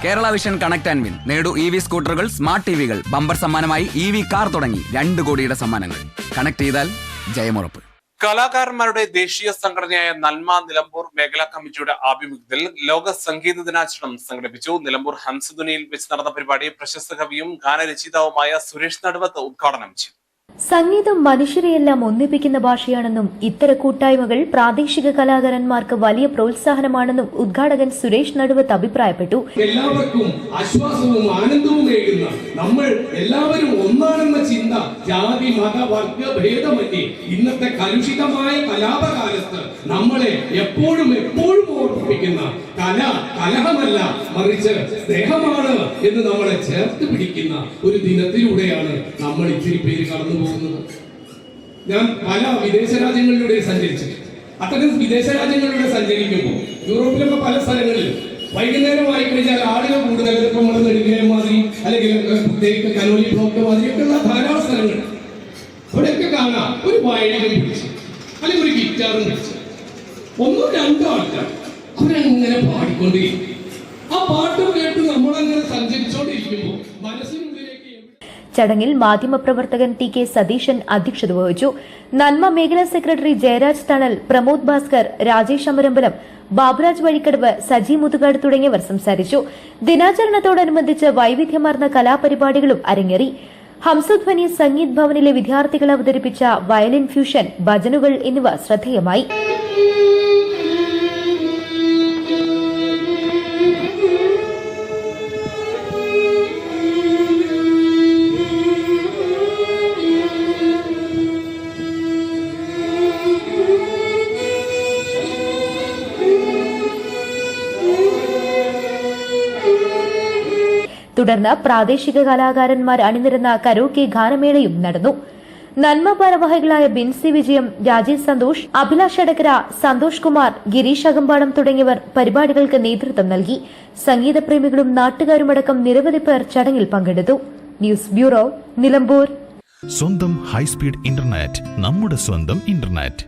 Kerala vision connect and win. നേടൂ EV സ്കൂട്ടറുകൾ, smart ടിവികൾ, bumper സമ്മാനമായി EV കാർ തുടങ്ങി 2 കോടിയുടെ സമ്മാനങ്ങൾ. കണക്ട് ചെയ്താൽ ജയമുറപ്പ്. കലാകാരന്മാരുടെ ദേശീയ സംഘടനയായ നന്മ നിലമ്പൂർ മേഖലാ കമ്മിറ്റിയുടെ ആഭിമുഖ്യത്തിൽ ലോക സംഗീത ദിനാചരണം സംഘടിപ്പിച്ചു. നിലമ്പൂർ ഹംസധ്വനിയിൽ വെച്ച് നടന്ന പരിപാടി പ്രശസ്ത കവിയും ഗാനരചയിതാവുമായ സുരേഷ് നടുവത്ത് ഉദ്ഘാടനം ചെയ്തു. സംഗീതം മനുഷ്യരെയെല്ലാം ഒന്നിപ്പിക്കുന്ന ഭാഷയാണെന്നും ഇത്തരം കൂട്ടായ്മകൾ പ്രാദേശിക കലാകാരന്മാർക്ക് വലിയ പ്രോത്സാഹനമാണെന്നും ഉദ്ഘാടകൻ സുരേഷ് നടുവത്ത് അഭിപ്രായപ്പെട്ടു. എല്ലാവർക്കും ആശ്വാസവും ആനന്ദവും നേടുന്ന നമ്മൾ എല്ലാവരും ഒന്നാണെന്ന ചിന്ത ജാതി മത വർഗ ഭേദമന്യേ ഇന്നത്തെ കലുഷിതമായ കലാപകാലത്ത് നമ്മളെ എപ്പോഴും ഓർമ്മിപ്പിക്കുന്ന കല കലഹമല്ല, മറിച്ച് സ്നേഹമാണ് എന്ന് നമ്മളെ ചേർത്ത് പിടിക്കുന്ന ഒരു ദിനത്തിലൂടെയാണ് നമ്മൾ ഇത്തിരി പേര് കടന്നു പോകുന്നത്. ഞാൻ പല വിദേശ രാജ്യങ്ങളിലൂടെ സഞ്ചരിച്ചു. അത്തരം വിദേശ രാജ്യങ്ങളിലൂടെ സഞ്ചരിക്കുമ്പോൾ യൂറോപ്പിലൊക്കെ പല സ്ഥലങ്ങളിലും വൈകുന്നേരമായി കഴിഞ്ഞാൽ ആളുകൾ കൂടുതൽ നമ്മൾ നെടുങ്കയം മാതിരി അല്ലെങ്കിൽ കനോലി ബ്ലോക്ക് മാതിരിയൊക്കെയുള്ള ധാരാളം സ്ഥലങ്ങൾ അവിടെയൊക്കെ കാണാം. ഒരു വയലിനും പിടിച്ച് അല്ലെങ്കിൽ ഒരു ഗിറ്റാറും പിടിച്ച് 1-2 ആൾക്കാർ അവരങ്ങനെ പാടിക്കൊണ്ടിരിക്കും. ആ പാട്ട് കേട്ട് നമ്മളങ്ങനെ സഞ്ചരിച്ചോണ്ടിരിക്കുമ്പോൾ മനസ്സിനുള്ളിലേക്ക്. ചടങ്ങിൽ മാധ്യമപ്രവർത്തകൻ TK സതീശൻ അധ്യക്ഷത വഹിച്ചു. നന്മ മേഖലാ സെക്രട്ടറി ജയരാജ് തണൽ, പ്രമോദ് ഭാസ്കർ, രാജേഷ് അമരമ്പലം, ബാബുരാജ് വഴിക്കടവ്, സജി മുതുകാട് തുടങ്ങിയവർ സംസാരിച്ചു. ദിനാചരണത്തോടനുബന്ധിച്ച് വൈവിധ്യമാർന്ന കലാപരിപാടികളും അരങ്ങേറി. ഹംസധ്വനി സംഗീത് ഭവനിലെ വിദ്യാർത്ഥികൾ അവതരിപ്പിച്ച വയലിൻ ഫ്യൂഷൻ, ഭജനുകൾ എന്നിവ ശ്രദ്ധേയമായി. തുടർന്ന് പ്രാദേശിക കലാകാരന്മാർ അണിനിരന്ന കരോക്കെ ഗാനമേളയും നടന്നു. നന്മ ഭാരവാഹികളായ ബിൻസി വിജയം, രാജേഷ് സന്തോഷ്, അഭിലാഷ് അടക്കര, സന്തോഷ് കുമാർ, ഗിരീഷ് അകമ്പാടം തുടങ്ങിയവർ പരിപാടികൾക്ക് നേതൃത്വം നൽകി. സംഗീതപ്രേമികളും നാട്ടുകാരുമടക്കം നിരവധി പേർ ചടങ്ങിൽ പങ്കെടുത്തു. News bureau, Nilambur. സ്വന്തം ഹൈസ്പീഡ് ഇന്റർനെറ്റ്, നമ്മുടെ സ്വന്തം ഇന്റർനെറ്റ്.